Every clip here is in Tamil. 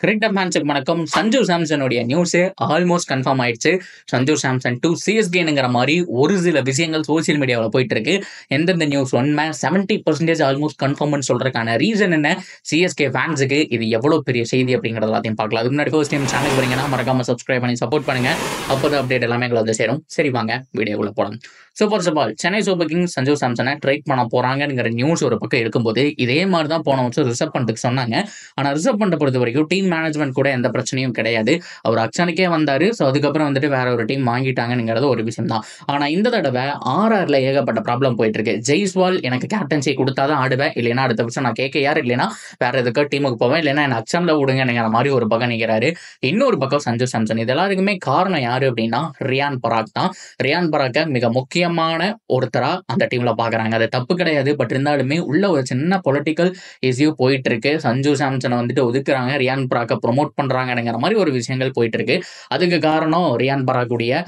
கிரிக்கெட் ஃபேன்ஸுக்கு வணக்கம். சஞ்சு சாம்சனுடைய நியூஸ் ஆல்மோஸ்ட் கன்ஃபார்ம் ஆயிடுச்சு. சஞ்சு சாம்சன் டு சிஎஸ்கேங்கிற மாதிரி ஒரு சில விஷயங்கள் சோசியல் மீடியாவில் போயிட்டு இருக்கு. எந்தெந்த நியூஸ் உண்மை 70% ஆல்மோஸ்ட் கன்ஃபார்ம்னு சொல்றதுக்கான ரீசன் என்ன, சிஎஸ்கே ஃபேன்ஸுக்கு இது எவ்வளவு பெரிய செய்தி அப்படிங்கிறது எல்லாத்தையும் பார்க்கலாம். அதுக்கு முன்னாடி ஃபர்ஸ்ட் டைம் சேனல் வரீங்கன்னா மறக்காம சப்ஸ்கிரைப் பண்ணி சப்போர்ட் பண்ணுங்க. அப்போதான் அப்டேட் எல்லாமே எங்களை வந்து சேரும். சரி வாங்க வீடியோக்குள்ள போலாம். First of all Chennai Super Kings Sanju சாம்சனை ட்ரைட் பண்ண போறாங்கிற நியூஸ் ஒரு பக்கம் இருக்கும்போது இதே மாதிரி தான் போன வருஷம் ரிசர்வ் பண்ணுறதுக்கு சொன்னாங்க. ஆனால் ரிசர்வ் பண்ண பொறுத்த வரைக்கும் டீம் மேனேஜ்மெண்ட் கூட எந்த பிரச்சனையும் கிடையாது. அவர் அக்ஷனுக்கே வந்தாரு. ஸோ அதுக்கப்புறம் வந்துட்டு வேற ஒரு டீம் வாங்கிட்டாங்கிறது ஒரு விஷயம் தான். ஆனால் இந்த தடவை ஆர்ஆர்ல ஏகப்பட்ட ப்ராப்ளம் போயிட்டு இருக்கு. ஜெய்ஸ்வால் எனக்கு கேப்டன்சி கொடுத்தாதான் ஆடுவேன், இல்லைன்னா அடுத்த வருஷம் நான் கேட்க இல்லைன்னா வேற எதுக்கோ டீமுக்கு போவேன், இல்லைன்னா என்ன அக்ஷன்ல விடுங்கிற மாதிரி ஒரு பக்கம் நிற்கிறாரு. இன்னொரு பக்கம் சஞ்சு சாம்சன். இது எல்லாருக்குமே காரணம் யாரு அப்படின்னா ரியான் பராக் தான். ரியான் பராக்கை மிக முக்கியமான ஒருத்தரா அந்த டீம்ல பாக்குறாங்க. அது தப்பு கிடையாது. பட் இருந்தாலுமே உள்ள ஒரு சின்ன பொலிட்டிக்கல் இஷ்யூ போயிட்டு இருக்கு. சஞ்சு சாம்சனை வந்துட்டு ஒதுக்குறாங்க, ரியான் பராக்கை ப்ரொமோட் பண்றாங்கிற மாதிரி ஒரு விஷயங்கள் போயிட்டு இருக்கு. அதுக்கு காரணம் ரியான் பராக்குடைய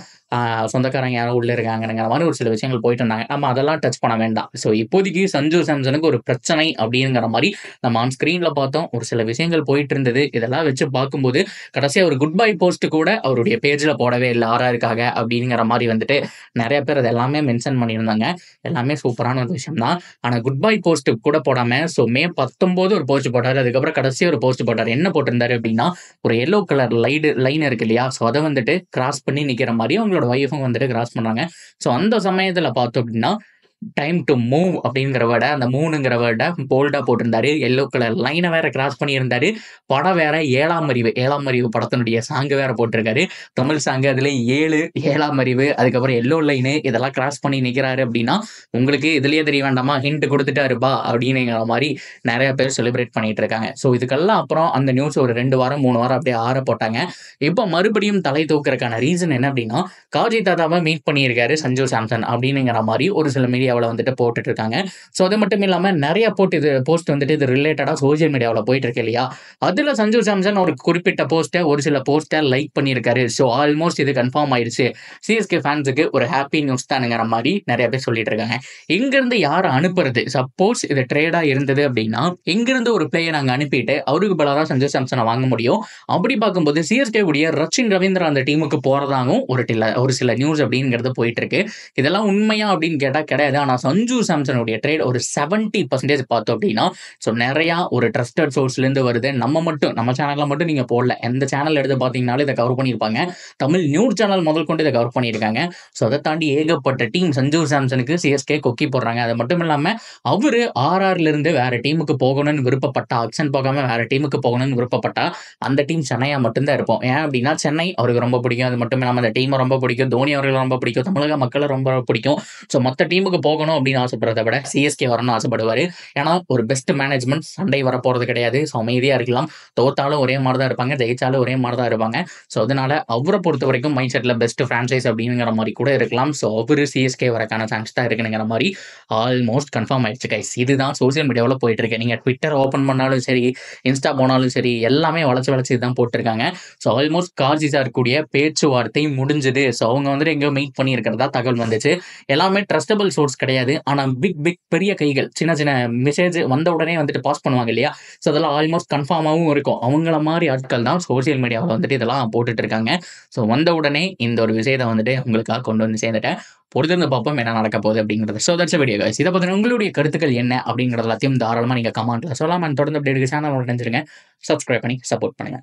சொந்தக்காரங்க யாரும் உள்ள இருக்காங்கிற மாதிரி ஒரு சில விஷயங்கள் போயிட்டு இருந்தாங்க. நம்ம அதெல்லாம் டச் பண்ண வேண்டாம். ஸோ இப்போதைக்கு சஞ்சு சாம்சனுக்கு ஒரு பிரச்சனை அப்படிங்கிற மாதிரி நம்ம ஆன் ஸ்கிரீன்ல பார்த்தோம். ஒரு சில விஷயங்கள் போயிட்டு இருந்தது. இதெல்லாம் வச்சு பார்க்கும்போது கடைசியாக ஒரு குட் பை போஸ்ட் கூட அவருடைய பேஜ்ல போடவே இல்லை ஆர்ஆருக்காக அப்படிங்கிற மாதிரி வந்துட்டு நிறைய பேர் அது எல்லாமே மென்ஷன் பண்ணியிருந்தாங்க. எல்லாமே சூப்பரான ஒரு விஷயம் தான். ஆனால் குட் பை போஸ்ட் கூட போடாம ஸோ மே 19 ஒரு போஸ்ட் போட்டார். அதுக்கப்புறம் கடைசியாக ஒரு போஸ்ட் போட்டார். என்ன போட்டிருந்தாரு அப்படின்னா ஒரு எல்லோ கலர் லைன் இருக்கு இல்லையா, ஸோ அதை வந்துட்டு கிராஸ் பண்ணி நிற்கிற மாதிரி அவங்களோட வைஃபும் வந்துட்டு கிராஸ் பண்றாங்க. ஸோ அந்த சமயத்தில் பார்த்தோம் அப்படின்னா டைம் டு மூவ் அப்படிங்கிற வேர்டை, அந்த மூணுங்கிற வேர்டை போல்டா போட்டிருந்தாரு. எல்லோ கலர் லைனை வேற கிராஸ் பண்ணியிருந்தாரு. படம் வேற ஏழாம் அறிவு படத்தினுடைய சாங்கு வேற போட்டிருக்காரு. தமிழ் சாங்கு. அதுல 7 அறிவு, அதுக்கப்புறம் எல்லோ லைனு இதெல்லாம் கிராஸ் பண்ணி நிற்கிறாரு அப்படின்னா உங்களுக்கு இதுலயே தெரிய வேண்டாமா, ஹிண்ட் கொடுத்துட்டாருப்பா அப்படிங்கிற மாதிரி நிறைய பேர் செலிப்ரேட் பண்ணிட்டு இருக்காங்க. ஸோ இதுக்கெல்லாம் அப்புறம் அந்த நியூஸ் ஒரு 2 வாரம் 3 வாரம் அப்படியே ஆற போட்டாங்க. இப்போ மறுபடியும் தலை தூக்குறதுக்கான ரீசன் என்ன அப்படின்னா காஜி தாதாவை மீட் பண்ணியிருக்காரு சஞ்சு சாம்சன் அப்படிங்கிற மாதிரி ஒரு சில மீடியாவில் வந்துட்டு போட்டுட்டு இருக்காங்க. ஸோ அது மட்டும் இல்லாமல் நிறைய போஸ்ட் வந்துட்டு இது ரிலேட்டடாக சோசியல் மீடியாவில் போயிட்டு இருக்கு இல்லையா, அதில் சஞ்சு சாம்சன் ஒரு குறிப்பிட்ட போஸ்ட்டை ஒரு சில போஸ்ட்டை லைக் பண்ணியிருக்காரு. ஸோ ஆல்மோஸ்ட் இது கன்ஃபார்ம் ஆயிடுச்சு. சிஎஸ்கே ஃபேன்ஸுக்கு ஒரு ஹாப்பி நியூஸ் தானுங்கிற மாதிரி நிறைய பேர் சொல்லிட்டு இருக்காங்க. இங்கிருந்து யாரை அனுப்புறது, சப்போஸ் இது ட்ரேடா இருந்தது அப்படின்னா இங்கிருந்து ஒரு பிளேயர் நாங்கள் அனுப்பிட்டு அவருக்கு பதிலாக சஞ்சு சாம்சனை வாங்க முடியும். அப்படி பார்க்கும்போது சிஎஸ்கே உடைய ரச்சின் ரவீந்திரா அந்த டீமுக்கு போறதாகவும் ஒரு சில நியூஸ் அப்படிங்கிறது போயிட்டு இருக்கு. இதெல்லாம் உண்மையா அப்படின்னு கேட்டால் கிடையாது. ஆனால் சஞ்சு சாம்சனுடைய ட்ரேட் ஒரு 70% பார்த்தோம் அப்படின்னா ஸோ நிறையா ஒரு ட்ரஸ்டட் சோர்ஸ்லேருந்து வருது. நம்ம சேனலில் மட்டும் நீங்கள் போடல, எந்த சேனல் எடுத்து பார்த்தீங்கனாலும் இதை கவர் பண்ணியிருப்பாங்க. தமிழ் நியூஸ் சேனல் முதல் கொண்டு இதை கவர் பண்ணியிருக்காங்க. ஸோ அதை தாண்டி ஏகப்பட்ட டீம் சஞ்சு சாம்சனுக்கு சிஎஸ்கே கொக்கி போடுறாங்க. அது மட்டும் இல்லாமல் அவரு ஆர்ஆர்லேருந்து வேற டீமுக்கு போகணும்னு விருப்பப்பட்டா, ஆக்ஷன் போகாமல் வேற டீமுக்கு போகணும்னு விருப்பப்பட்டா அந்த டீம் சென்னையாக மட்டும்தான் இருப்போம். ஏன் அப்படின்னா சென்னை அவருக்கு ரொம்ப பிடிக்கும். அது மட்டும் இல்லாமல் அந்த டீமை ரொம்ப பிடிக்கும், தோனி அவர்கள் ரொம்ப பிடிக்கும், தமிழக மக்களை ரொம்ப பிடிக்கும். ஸோ மற்ற டீமுக்கு போகணும் அப்படின்னு ஆசைப்படுறத விட சிஎஸ்கே வரணும்னு ஆசைப்படுவார். ஏன்னா ஒரு பெஸ்ட் மேனேஜ்மெண்ட், சண்டை வரப்போகிறது கிடையாது. ஸோ அமைதியாக இருக்கலாம். தோத்தாலும் ஒரே மாதிரி தான் இருப்பாங்க, ஜெயிச்சாலும் ஒரே மாதிரி தான் இருப்பாங்க. ஸோ அதனால அவரை பொறுத்த வரைக்கும் மைண்ட் செட்டில் பெஸ்ட் ஃப்ரான்ச்சைஸ் அப்படிங்கிற மாதிரி கூட இருக்கலாம். ஸோ அவரு சிஎஸ்கே வரக்கான சான்ஸ் தான் இருக்குங்கிற மாதிரி ஆல்மோஸ்ட் கன்ஃபார்ம் ஆயிடுச்சு கைஸ். இதுதான் சோசியல் மீடியாவில் போயிட்டு இருக்கு. நீங்கள் ட்விட்டர் ஓப்பன் பண்ணாலும் சரி, இன்ஸ்டா போனாலும் சரி, எல்லாமே வளர்ச்சி தான் போட்டிருக்காங்க. ஸோ ஆல்மோஸ்ட் காஜி சார் கூடிய பேச்சுவார்த்தை முடிஞ்சது. ஸோ அவங்க வந்துட்டு எங்கேயோ மீட் பண்ணி இருக்கிறதா தகவல் வந்துச்சு. எல்லாமே ட்ரஸ்டபிள் சோர்ஸ் கிடையாது. ஆனால் பிக் பெரிய கைகள் சின்ன மெசேஜ் வந்த உடனே வந்துட்டு பாஸ் பண்ணுவாங்க இல்லையா, ஸோ அதெல்லாம் ஆல்மோஸ்ட் கன்ஃபார்மாகவும் இருக்கும். அவங்கள மாதிரி ஆட்கள் தான் சோசியல் மீடியாவில் வந்துட்டு இதெல்லாம் போட்டுட்டு இருக்காங்க. ஸோ வந்த உடனே இந்த ஒரு விஷயத்தை வந்துட்டு உங்களுக்காக கொண்டு வந்து சேர்ந்துட்டேன். பொறுத்திருந்து பார்ப்போம் என்ன நடக்க போகுது அப்படிங்கிறது. So that's video guys. இதை பற்றி உங்களுடைய கருத்துக்கள் என்ன அப்படிங்கிறது எல்லாத்தையும் தாராளமாக நீங்கள் கமெண்ட்ல சொல்லலாம். தொடர்ந்து அப்படி சேனல் நினைச்சிருங்க, சப்ஸ்கிரைப் பண்ணி சப்போர்ட் பண்ணுங்க.